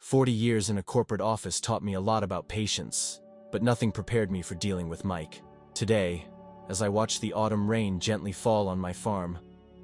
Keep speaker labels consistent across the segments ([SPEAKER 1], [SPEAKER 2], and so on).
[SPEAKER 1] 40 years in a corporate office taught me a lot about patience, but nothing prepared me for dealing with Mike. Today, as I watch the autumn rain gently fall on my farm,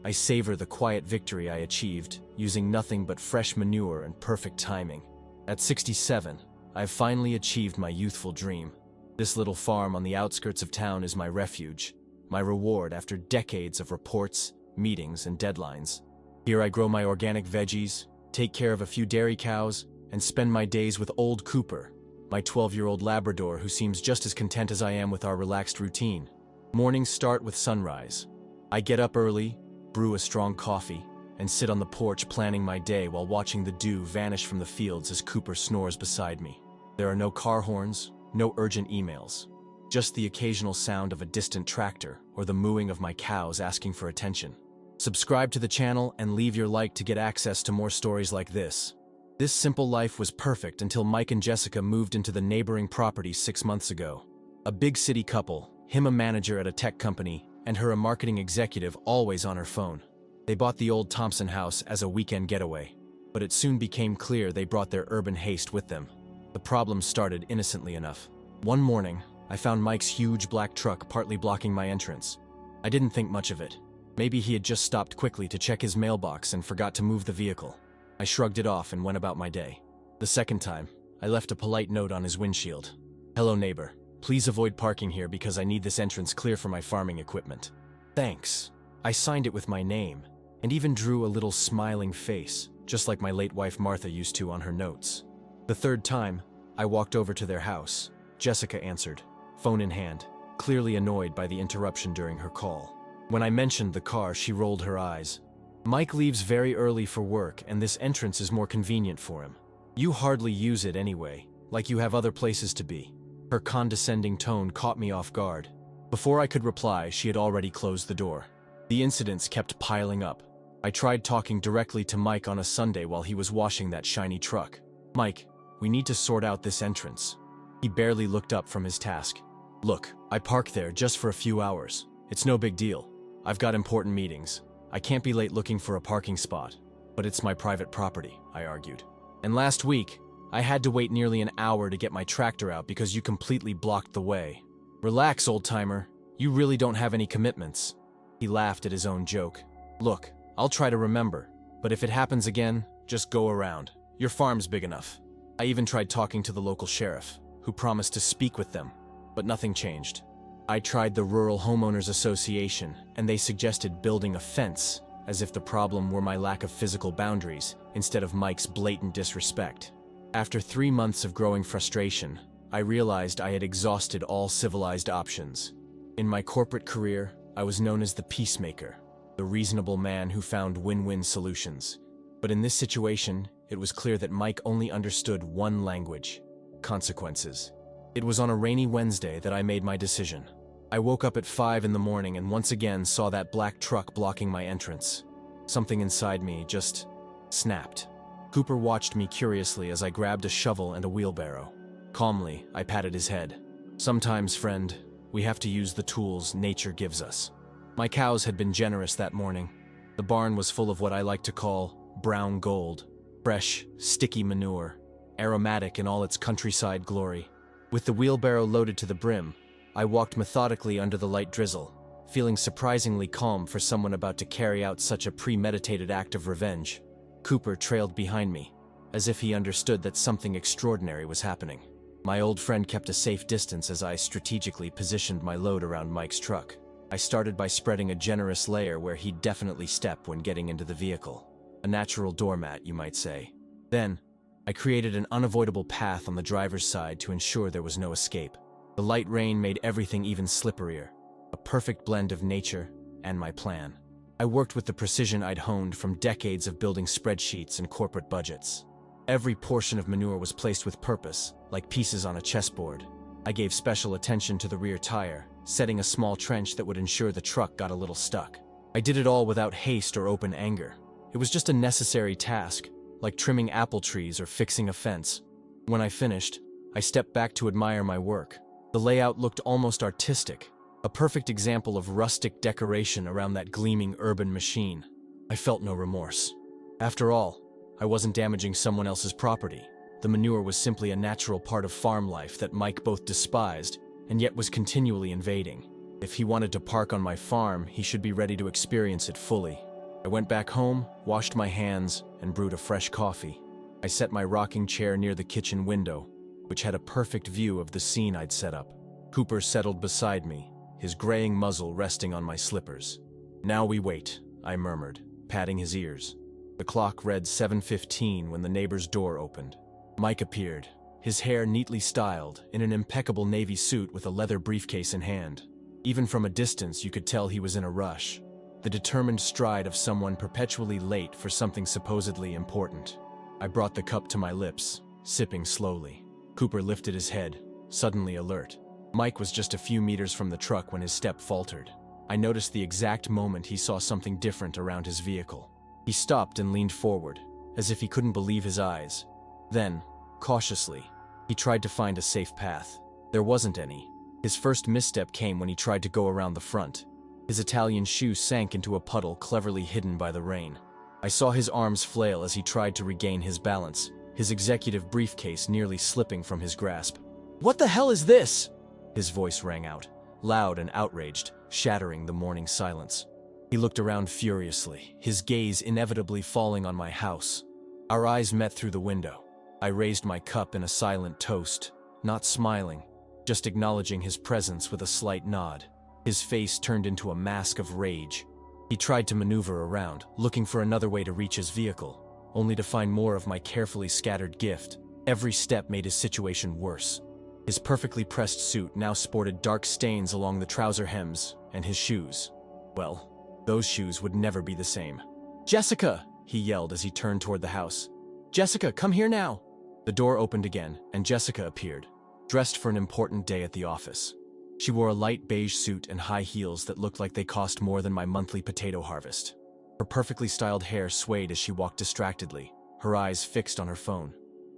[SPEAKER 1] I savor the quiet victory I achieved, using nothing but fresh manure and perfect timing. At 67, I've finally achieved my youthful dream. This little farm on the outskirts of town is my refuge, my reward after decades of reports, meetings, and deadlines. Here I grow my organic veggies, take care of a few dairy cows, and spend my days with old Cooper, my 12-year-old Labrador who seems just as content as I am with our relaxed routine. Mornings start with sunrise. I get up early, brew a strong coffee, and sit on the porch planning my day while watching the dew vanish from the fields as Cooper snores beside me. There are no car horns, no urgent emails, just the occasional sound of a distant tractor or the mooing of my cows asking for attention. Subscribe to the channel and leave your like to get access to more stories like this. This simple life was perfect until Mike and Jessica moved into the neighboring property 6 months ago. A big city couple, him a manager at a tech company, and her a marketing executive always on her phone. They bought the old Thompson house as a weekend getaway, but it soon became clear they brought their urban haste with them. The problem started innocently enough. One morning, I found Mike's huge black truck partly blocking my entrance. I didn't think much of it. Maybe he had just stopped quickly to check his mailbox and forgot to move the vehicle. I shrugged it off and went about my day. The second time, I left a polite note on his windshield. "Hello neighbor, please avoid parking here because I need this entrance clear for my farming equipment." Thanks. I signed it with my name, and even drew a little smiling face, just like my late wife Martha used to on her notes. The third time, I walked over to their house. Jessica answered, phone in hand, clearly annoyed by the interruption during her call. When I mentioned the car, she rolled her eyes. "Mike leaves very early for work, and this entrance is more convenient for him. You hardly use it anyway, like you have other places to be." Her condescending tone caught me off guard. Before I could reply, she had already closed the door. The incidents kept piling up. I tried talking directly to Mike on a Sunday while he was washing that shiny truck. "Mike, we need to sort out this entrance." He barely looked up from his task. "Look, I park there just for a few hours. It's no big deal. I've got important meetings. I can't be late looking for a parking spot. But it's my private property," I argued. "And last week, I had to wait nearly an hour to get my tractor out because you completely blocked the way." "Relax, old-timer. You really don't have any commitments." He laughed at his own joke. "Look, I'll try to remember, but if it happens again, just go around. Your farm's big enough." I even tried talking to the local sheriff, who promised to speak with them, but nothing changed. I tried the Rural Homeowners Association, and they suggested building a fence, as if the problem were my lack of physical boundaries, instead of Mike's blatant disrespect. After 3 months of growing frustration, I realized I had exhausted all civilized options. In my corporate career, I was known as the peacemaker, the reasonable man who found win-win solutions. But in this situation, it was clear that Mike only understood one language: consequences. It was on a rainy Wednesday that I made my decision. I woke up at 5 in the morning and once again saw that black truck blocking my entrance. Something inside me just snapped. Cooper watched me curiously as I grabbed a shovel and a wheelbarrow. Calmly, I patted his head. "Sometimes, friend, we have to use the tools nature gives us." My cows had been generous that morning. The barn was full of what I like to call brown gold. Fresh, sticky manure, aromatic in all its countryside glory. With the wheelbarrow loaded to the brim, I walked methodically under the light drizzle, feeling surprisingly calm for someone about to carry out such a premeditated act of revenge. Cooper trailed behind me, as if he understood that something extraordinary was happening. My old friend kept a safe distance as I strategically positioned my load around Mike's truck. I started by spreading a generous layer where he'd definitely step when getting into the vehicle. A natural doormat, you might say. Then, I created an unavoidable path on the driver's side to ensure there was no escape. The light rain made everything even slipperier, a perfect blend of nature and my plan. I worked with the precision I'd honed from decades of building spreadsheets and corporate budgets. Every portion of manure was placed with purpose, like pieces on a chessboard. I gave special attention to the rear tire, setting a small trench that would ensure the truck got a little stuck. I did it all without haste or open anger. It was just a necessary task, like trimming apple trees or fixing a fence. When I finished, I stepped back to admire my work. The layout looked almost artistic, a perfect example of rustic decoration around that gleaming urban machine. I felt no remorse. After all, I wasn't damaging someone else's property, The manure was simply a natural part of farm life that Mike both despised and yet was continually invading. If he wanted to park on my farm, he should be ready to experience it fully. I went back home, washed my hands, and brewed a fresh coffee. I set my rocking chair near the kitchen window, which had a perfect view of the scene I'd set up. Cooper settled beside me, his graying muzzle resting on my slippers. "Now we wait," I murmured, patting his ears. The clock read 7:15 when the neighbor's door opened. Mike appeared, his hair neatly styled, in an impeccable navy suit with a leather briefcase in hand. Even from a distance, you could tell he was in a rush, the determined stride of someone perpetually late for something supposedly important. I brought the cup to my lips, sipping slowly. Cooper lifted his head, suddenly alert. Mike was just a few meters from the truck when his step faltered. I noticed the exact moment he saw something different around his vehicle. He stopped and leaned forward, as if he couldn't believe his eyes. Then, cautiously, he tried to find a safe path. There wasn't any. His first misstep came when he tried to go around the front. His Italian shoe sank into a puddle cleverly hidden by the rain. I saw his arms flail as he tried to regain his balance, his executive briefcase nearly slipping from his grasp. "What the hell is this?" His voice rang out, loud and outraged, shattering the morning silence. He looked around furiously, his gaze inevitably falling on my house. Our eyes met through the window. I raised my cup in a silent toast, not smiling, just acknowledging his presence with a slight nod. His face turned into a mask of rage. He tried to maneuver around, looking for another way to reach his vehicle, only to find more of my carefully scattered gift. Every step made his situation worse. His perfectly pressed suit now sported dark stains along the trouser hems, and his shoes. Well, those shoes would never be the same. "Jessica!" he yelled as he turned toward the house. "Jessica, come here now!" The door opened again, and Jessica appeared, dressed for an important day at the office. She wore a light beige suit and high heels that looked like they cost more than my monthly potato harvest. Her perfectly styled hair swayed as she walked distractedly, her eyes fixed on her phone.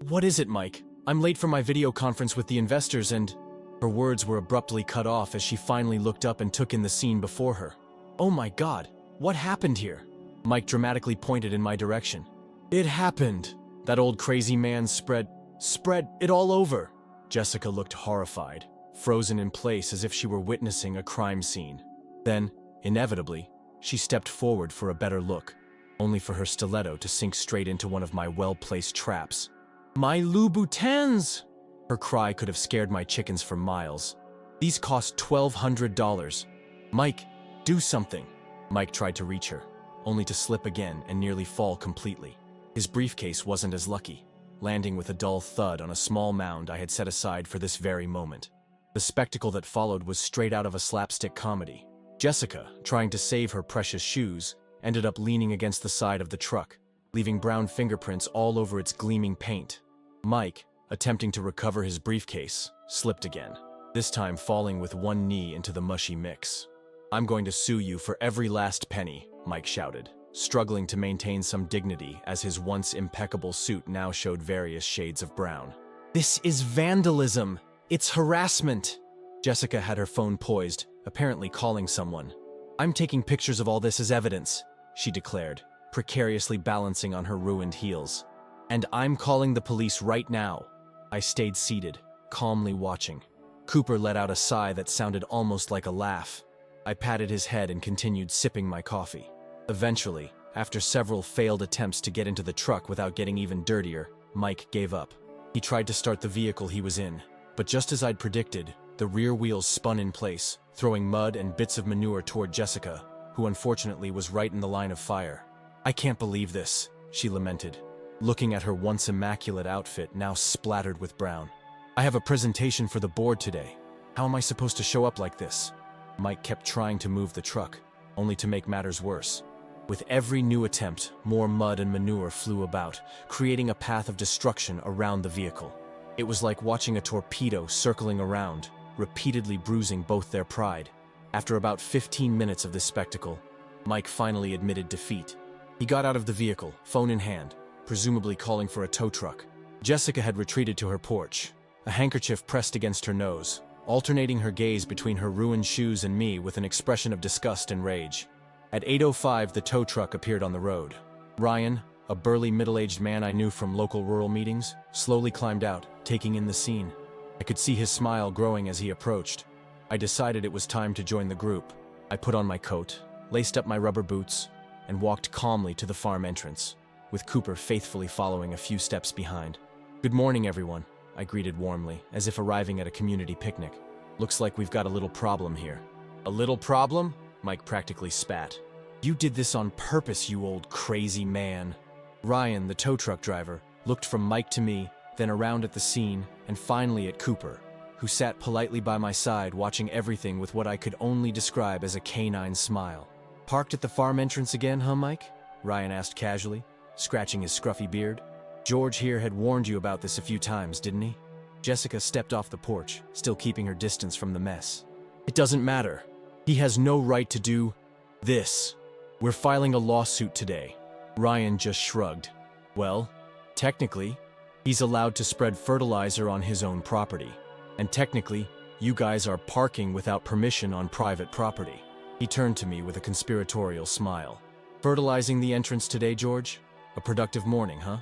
[SPEAKER 1] "What is it, Mike? I'm late for my video conference with the investors and—" Her words were abruptly cut off as she finally looked up and took in the scene before her. "Oh my God, what happened here?" Mike dramatically pointed in my direction. "It happened. That old crazy man spread it all over." Jessica looked horrified, frozen in place as if she were witnessing a crime scene. Then, inevitably, she stepped forward for a better look, only for her stiletto to sink straight into one of my well-placed traps. "My Louboutins!" Her cry could have scared my chickens for miles. "These cost $1,200. Mike, do something." Mike tried to reach her, only to slip again and nearly fall completely. His briefcase wasn't as lucky, landing with a dull thud on a small mound I had set aside for this very moment. The spectacle that followed was straight out of a slapstick comedy. Jessica, trying to save her precious shoes, ended up leaning against the side of the truck, leaving brown fingerprints all over its gleaming paint. Mike, attempting to recover his briefcase, slipped again, this time falling with one knee into the mushy mix. "I'm going to sue you for every last penny," Mike shouted, struggling to maintain some dignity as his once impeccable suit now showed various shades of brown. "This is vandalism! It's harassment!" Jessica had her phone poised, apparently calling someone. "I'm taking pictures of all this as evidence," she declared, precariously balancing on her ruined heels. "And I'm calling the police right now." I stayed seated, calmly watching. Cooper let out a sigh that sounded almost like a laugh. I patted his head and continued sipping my coffee. Eventually, after several failed attempts to get into the truck without getting even dirtier, Mike gave up. He tried to start the vehicle he was in, but just as I'd predicted, the rear wheels spun in place, throwing mud and bits of manure toward Jessica, who unfortunately was right in the line of fire. "I can't believe this," she lamented, looking at her once immaculate outfit now splattered with brown. "I have a presentation for the board today. How am I supposed to show up like this?" Mike kept trying to move the truck, only to make matters worse. With every new attempt, more mud and manure flew about, creating a path of destruction around the vehicle. It was like watching a torpedo circling around, repeatedly bruising both their pride. After about 15 minutes of this spectacle, Mike finally admitted defeat. He got out of the vehicle, phone in hand, presumably calling for a tow truck. Jessica had retreated to her porch, a handkerchief pressed against her nose, alternating her gaze between her ruined shoes and me with an expression of disgust and rage. At 8:05, the tow truck appeared on the road. "Ryan, a burly middle-aged man I knew from local rural meetings, slowly climbed out, taking in the scene. I could see his smile growing as he approached. I decided it was time to join the group. I put on my coat, laced up my rubber boots, and walked calmly to the farm entrance, with Cooper faithfully following a few steps behind. "Good morning, everyone," I greeted warmly, as if arriving at a community picnic. "Looks like we've got a little problem here." "A little problem?" Mike practically spat. "You did this on purpose, you old crazy man." Ryan, the tow truck driver, looked from Mike to me, then around at the scene, and finally at Cooper, who sat politely by my side watching everything with what I could only describe as a canine smile. "Parked at the farm entrance again, huh, Mike?" Ryan asked casually, scratching his scruffy beard. "George here had warned you about this a few times, didn't he?" Jessica stepped off the porch, still keeping her distance from the mess. "It doesn't matter. He has no right to do this. We're filing a lawsuit today." Ryan just shrugged. "Well, technically, he's allowed to spread fertilizer on his own property. And technically, you guys are parking without permission on private property." He turned to me with a conspiratorial smile. "Fertilizing the entrance today, George? A productive morning, huh?"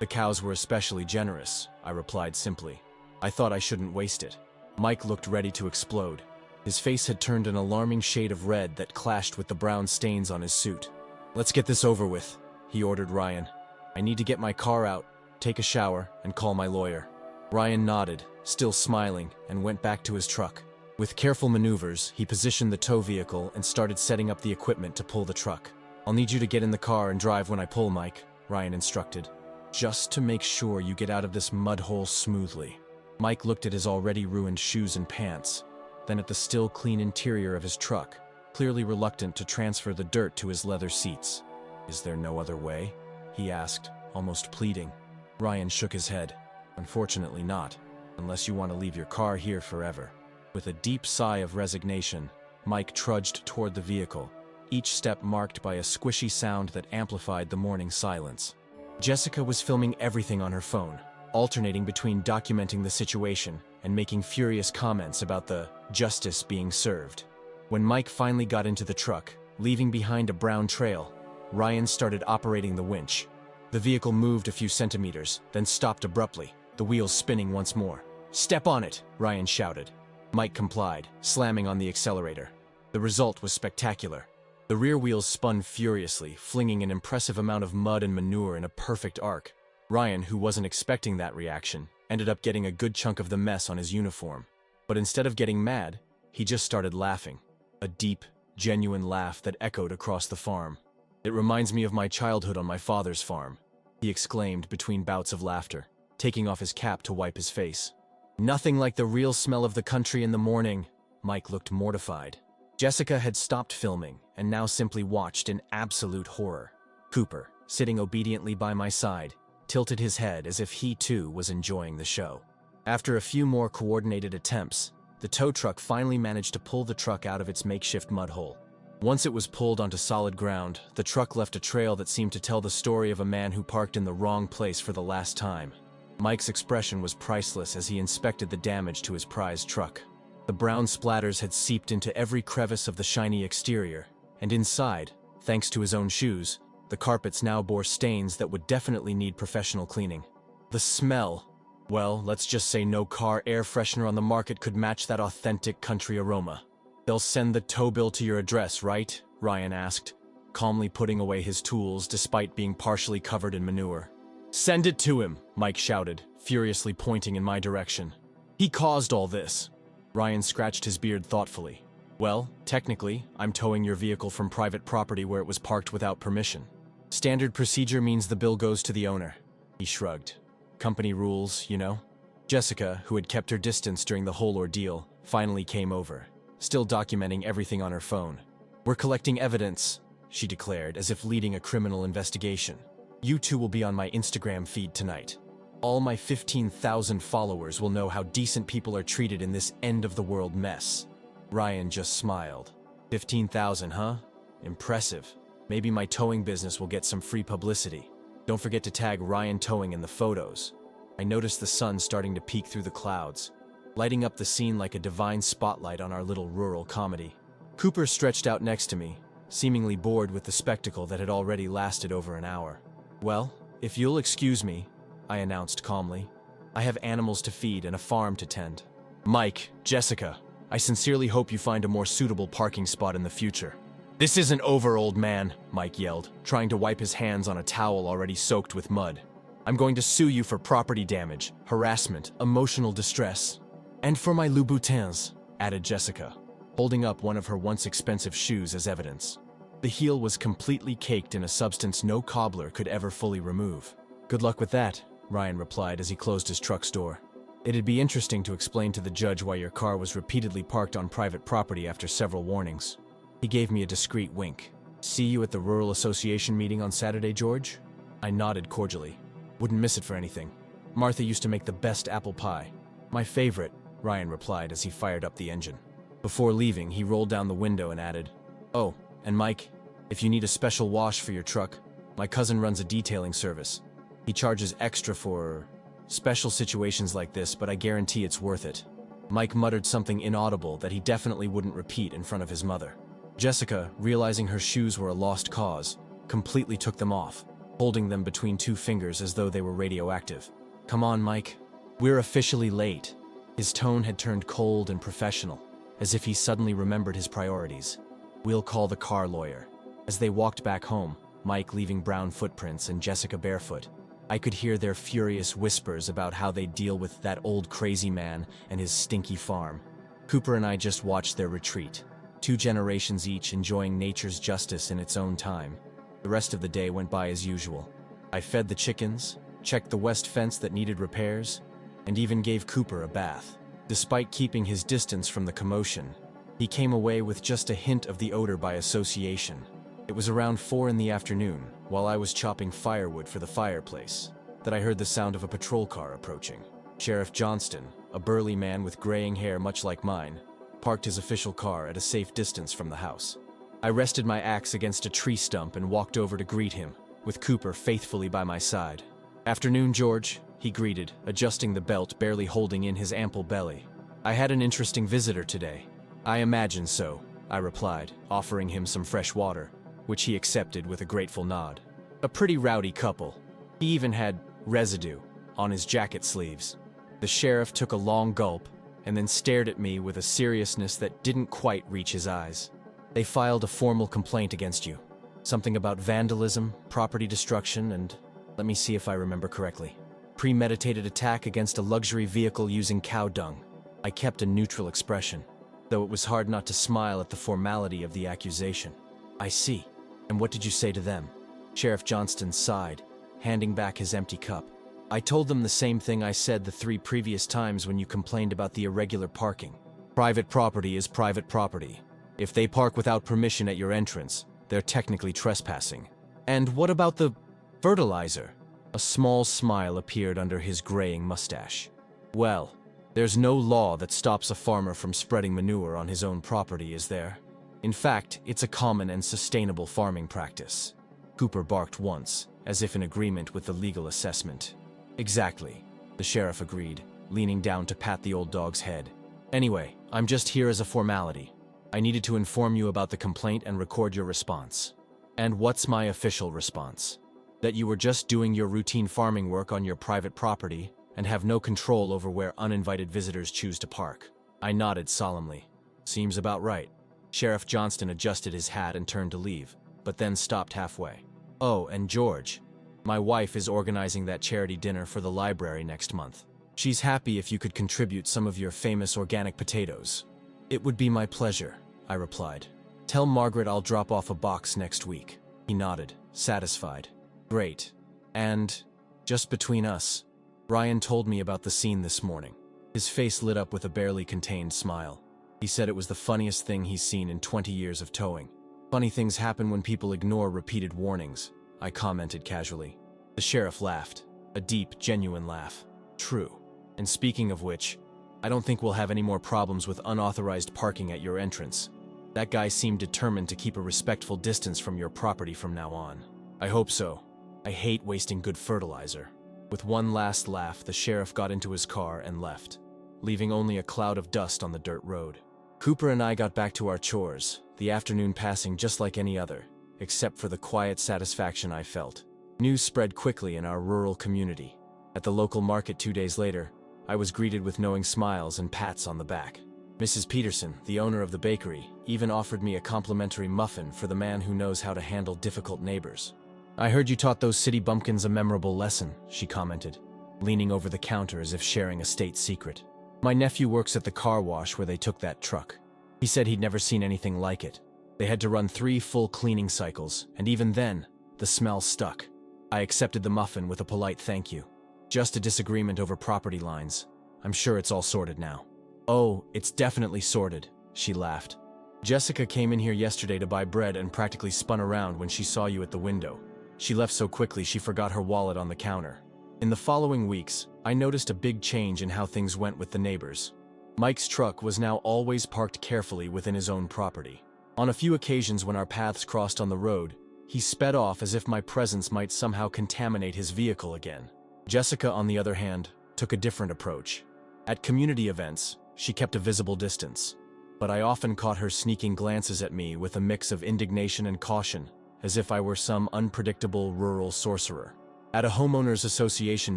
[SPEAKER 1] "The cows were especially generous," I replied simply. "I thought I shouldn't waste it." Mike looked ready to explode. His face had turned an alarming shade of red that clashed with the brown stains on his suit. "Let's get this over with," he ordered Ryan. "I need to get my car out, take a shower, and call my lawyer." Ryan nodded, still smiling, and went back to his truck. With careful maneuvers, he positioned the tow vehicle and started setting up the equipment to pull the truck. "I'll need you to get in the car and drive when I pull, Mike," Ryan instructed. "Just to make sure you get out of this mud hole smoothly." Mike looked at his already ruined shoes and pants, then at the still clean interior of his truck, clearly reluctant to transfer the dirt to his leather seats. "Is there no other way?" he asked, almost pleading. Ryan shook his head. "Unfortunately not, unless you want to leave your car here forever." With a deep sigh of resignation, Mike trudged toward the vehicle, each step marked by a squishy sound that amplified the morning silence. Jessica was filming everything on her phone, alternating between documenting the situation and making furious comments about the justice being served. When Mike finally got into the truck, leaving behind a brown trail, Ryan started operating the winch. The vehicle moved a few centimeters, then stopped abruptly, the wheels spinning once more. "Step on it," Ryan shouted. Mike complied, slamming on the accelerator. The result was spectacular. The rear wheels spun furiously, flinging an impressive amount of mud and manure in a perfect arc. Ryan, who wasn't expecting that reaction, ended up getting a good chunk of the mess on his uniform. But instead of getting mad, he just started laughing. A deep, genuine laugh that echoed across the farm. "It reminds me of my childhood on my father's farm," he exclaimed between bouts of laughter, taking off his cap to wipe his face. "Nothing like the real smell of the country in the morning." Mike looked mortified. Jessica had stopped filming and now simply watched in absolute horror. Cooper, sitting obediently by my side, tilted his head as if he too was enjoying the show. After a few more coordinated attempts, the tow truck finally managed to pull the truck out of its makeshift mud hole. Once it was pulled onto solid ground, the truck left a trail that seemed to tell the story of a man who parked in the wrong place for the last time. Mike's expression was priceless as he inspected the damage to his prized truck. The brown splatters had seeped into every crevice of the shiny exterior, and inside, thanks to his own shoes, the carpets now bore stains that would definitely need professional cleaning. The smell, well, let's just say no car air freshener on the market could match that authentic country aroma. "They'll send the tow bill to your address, right?" Ryan asked, calmly putting away his tools despite being partially covered in manure. "Send it to him," Mike shouted, furiously pointing in my direction. "He caused all this." Ryan scratched his beard thoughtfully. "Well, technically, I'm towing your vehicle from private property where it was parked without permission. Standard procedure means the bill goes to the owner." He shrugged. "Company rules, you know?" Jessica, who had kept her distance during the whole ordeal, finally came over, still documenting everything on her phone. "We're collecting evidence," she declared, as if leading a criminal investigation. "You two will be on my Instagram feed tonight. All my 15,000 followers will know how decent people are treated in this end-of-the-world mess." Ryan just smiled. 15,000, huh? Impressive. Maybe my towing business will get some free publicity. Don't forget to tag Ryan Towing in the photos. I noticed the sun starting to peek through the clouds, lighting up the scene like a divine spotlight on our little rural comedy. Cooper stretched out next to me, seemingly bored with the spectacle that had already lasted over an hour. Well, if you'll excuse me, I announced calmly. I have animals to feed and a farm to tend. Mike, Jessica, I sincerely hope you find a more suitable parking spot in the future. This isn't over, old man, Mike yelled, trying to wipe his hands on a towel already soaked with mud. I'm going to sue you for property damage, harassment, emotional distress. And for my Louboutins, added Jessica, holding up one of her once expensive shoes as evidence. The heel was completely caked in a substance no cobbler could ever fully remove. Good luck with that, Ryan replied as he closed his truck's door. It'd be interesting to explain to the judge why your car was repeatedly parked on private property after several warnings. He gave me a discreet wink. See you at the Rural Association meeting on Saturday, George? I nodded cordially. Wouldn't miss it for anything. Martha used to make the best apple pie. My favorite, Ryan replied as he fired up the engine. Before leaving, he rolled down the window and added, "Oh, and Mike, if you need a special wash for your truck, my cousin runs a detailing service. He charges extra for special situations like this, but I guarantee it's worth it." Mike muttered something inaudible that he definitely wouldn't repeat in front of his mother. Jessica, realizing her shoes were a lost cause, completely took them off, holding them between two fingers as though they were radioactive. "Come on, Mike. We're officially late." His tone had turned cold and professional, as if he suddenly remembered his priorities. "We'll call the car lawyer." As they walked back home, Mike leaving brown footprints and Jessica barefoot, I could hear their furious whispers about how they'd deal with that old crazy man and his stinky farm. Cooper and I just watched their retreat, 2 generations each enjoying nature's justice in its own time. The rest of the day went by as usual. I fed the chickens, checked the west fence that needed repairs, and even gave Cooper a bath. Despite keeping his distance from the commotion, he came away with just a hint of the odor by association. It was around 4 in the afternoon, while I was chopping firewood for the fireplace, that I heard the sound of a patrol car approaching. Sheriff Johnston, a burly man with graying hair much like mine, parked his official car at a safe distance from the house. I rested my axe against a tree stump and walked over to greet him, with Cooper faithfully by my side. "Afternoon, George," he greeted, adjusting the belt barely holding in his ample belly. "I had an interesting visitor today." "I imagine so," I replied, offering him some fresh water, which he accepted with a grateful nod. A pretty rowdy couple. He even had residue on his jacket sleeves. The sheriff took a long gulp and then stared at me with a seriousness that didn't quite reach his eyes. "They filed a formal complaint against you. Something about vandalism, property destruction, and, let me see if I remember correctly, premeditated attack against a luxury vehicle using cow dung." I kept a neutral expression, though it was hard not to smile at the formality of the accusation. "I see. And what did you say to them?" Sheriff Johnston sighed, handing back his empty cup. "I told them the same thing I said the 3 previous times when you complained about the irregular parking. Private property is private property. If they park without permission at your entrance, they're technically trespassing." "And what about the fertilizer?" A small smile appeared under his graying mustache. "Well, there's no law that stops a farmer from spreading manure on his own property, is there? In fact, it's a common and sustainable farming practice." Cooper barked once, as if in agreement with the legal assessment. "Exactly," the sheriff agreed, leaning down to pat the old dog's head. "Anyway, I'm just here as a formality. I needed to inform you about the complaint and record your response." "And what's my official response?" "That you were just doing your routine farming work on your private property and have no control over where uninvited visitors choose to park." I nodded solemnly. "Seems about right." Sheriff Johnston adjusted his hat and turned to leave, but then stopped halfway. "Oh, and George, my wife is organizing that charity dinner for the library next month. She's happy if you could contribute some of your famous organic potatoes." "It would be my pleasure," I replied. "Tell Margaret I'll drop off a box next week." He nodded, satisfied. "Great. And, just between us, Ryan told me about the scene this morning." His face lit up with a barely contained smile. He said it was the funniest thing he's seen in 20 years of towing. "Funny things happen when people ignore repeated warnings," I commented casually. The sheriff laughed, a deep, genuine laugh. "True. And speaking of which, I don't think we'll have any more problems with unauthorized parking at your entrance. That guy seemed determined to keep a respectful distance from your property from now on." "I hope so. I hate wasting good fertilizer." With one last laugh, the sheriff got into his car and left, leaving only a cloud of dust on the dirt road. Cooper and I got back to our chores, the afternoon passing just like any other, except for the quiet satisfaction I felt. News spread quickly in our rural community. At the local market 2 days later, I was greeted with knowing smiles and pats on the back. Mrs. Peterson, the owner of the bakery, even offered me a complimentary muffin for the man who knows how to handle difficult neighbors. "I heard you taught those city bumpkins a memorable lesson," she commented, leaning over the counter as if sharing a state secret. "My nephew works at the car wash where they took that truck. He said he'd never seen anything like it. They had to run 3 full cleaning cycles, and even then, the smell stuck." I accepted the muffin with a polite thank you. "Just a disagreement over property lines. I'm sure it's all sorted now." "Oh, it's definitely sorted," she laughed. "Jessica came in here yesterday to buy bread and practically spun around when she saw you at the window. She left so quickly she forgot her wallet on the counter." In the following weeks, I noticed a big change in how things went with the neighbors. Mike's truck was now always parked carefully within his own property. On a few occasions when our paths crossed on the road, he sped off as if my presence might somehow contaminate his vehicle again. Jessica, on the other hand, took a different approach. At community events, she kept a visible distance, but I often caught her sneaking glances at me with a mix of indignation and caution, as if I were some unpredictable rural sorcerer. At a homeowners association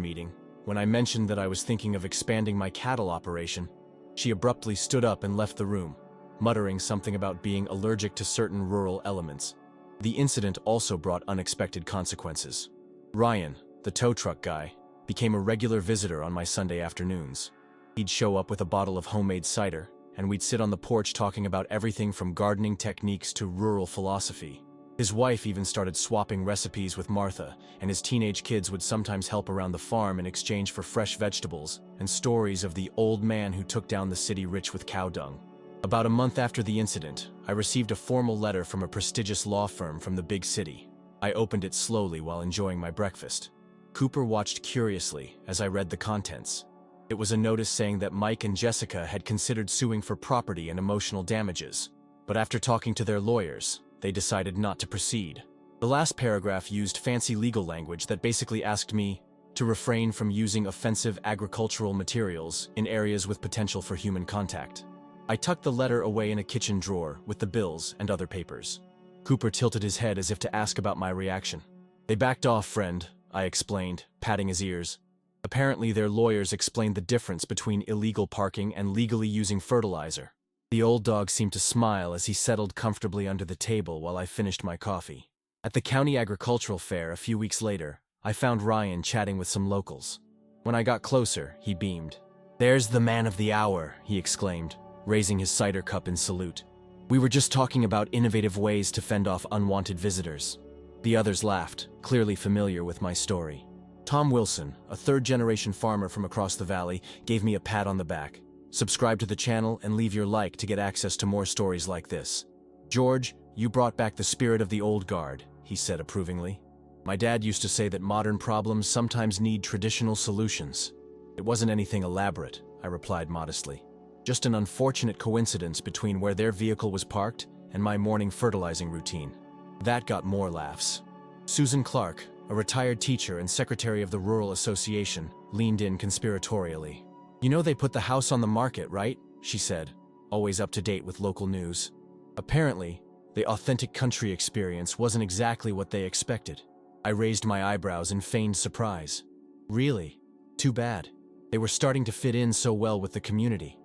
[SPEAKER 1] meeting, when I mentioned that I was thinking of expanding my cattle operation, she abruptly stood up and left the room, muttering something about being allergic to certain rural elements. The incident also brought unexpected consequences. Ryan, the tow truck guy, became a regular visitor on my Sunday afternoons. He'd show up with a bottle of homemade cider, and we'd sit on the porch talking about everything from gardening techniques to rural philosophy. His wife even started swapping recipes with Martha, and his teenage kids would sometimes help around the farm in exchange for fresh vegetables and stories of the old man who took down the city rich with cow dung. About a month after the incident, I received a formal letter from a prestigious law firm from the big city. I opened it slowly while enjoying my breakfast. Cooper watched curiously as I read the contents. It was a notice saying that Mike and Jessica had considered suing for property and emotional damages, but after talking to their lawyers, they decided not to proceed. The last paragraph used fancy legal language that basically asked me to refrain from using offensive agricultural materials in areas with potential for human contact. I tucked the letter away in a kitchen drawer with the bills and other papers. Cooper tilted his head as if to ask about my reaction. "They backed off, friend," I explained, patting his ears. "Apparently their lawyers explained the difference between illegal parking and legally using fertilizer." The old dog seemed to smile as he settled comfortably under the table while I finished my coffee. At the county agricultural fair a few weeks later, I found Ryan chatting with some locals. When I got closer, he beamed. "There's the man of the hour," he exclaimed, raising his cider cup in salute. "We were just talking about innovative ways to fend off unwanted visitors." The others laughed, clearly familiar with my story. Tom Wilson, a third-generation farmer from across the valley, gave me a pat on the back. "Subscribe to the channel and leave your like to get access to more stories like this." "George, you brought back the spirit of the old guard," he said approvingly. "My dad used to say that modern problems sometimes need traditional solutions." "It wasn't anything elaborate," I replied modestly. "Just an unfortunate coincidence between where their vehicle was parked and my morning fertilizing routine." That got more laughs. Susan Clark, a retired teacher and secretary of the Rural Association, leaned in conspiratorially. "You know they put the house on the market, right?" she said, always up to date with local news. Apparently, the authentic country experience wasn't exactly what they expected. I raised my eyebrows in feigned surprise. "Really? Too bad. They were starting to fit in so well with the community."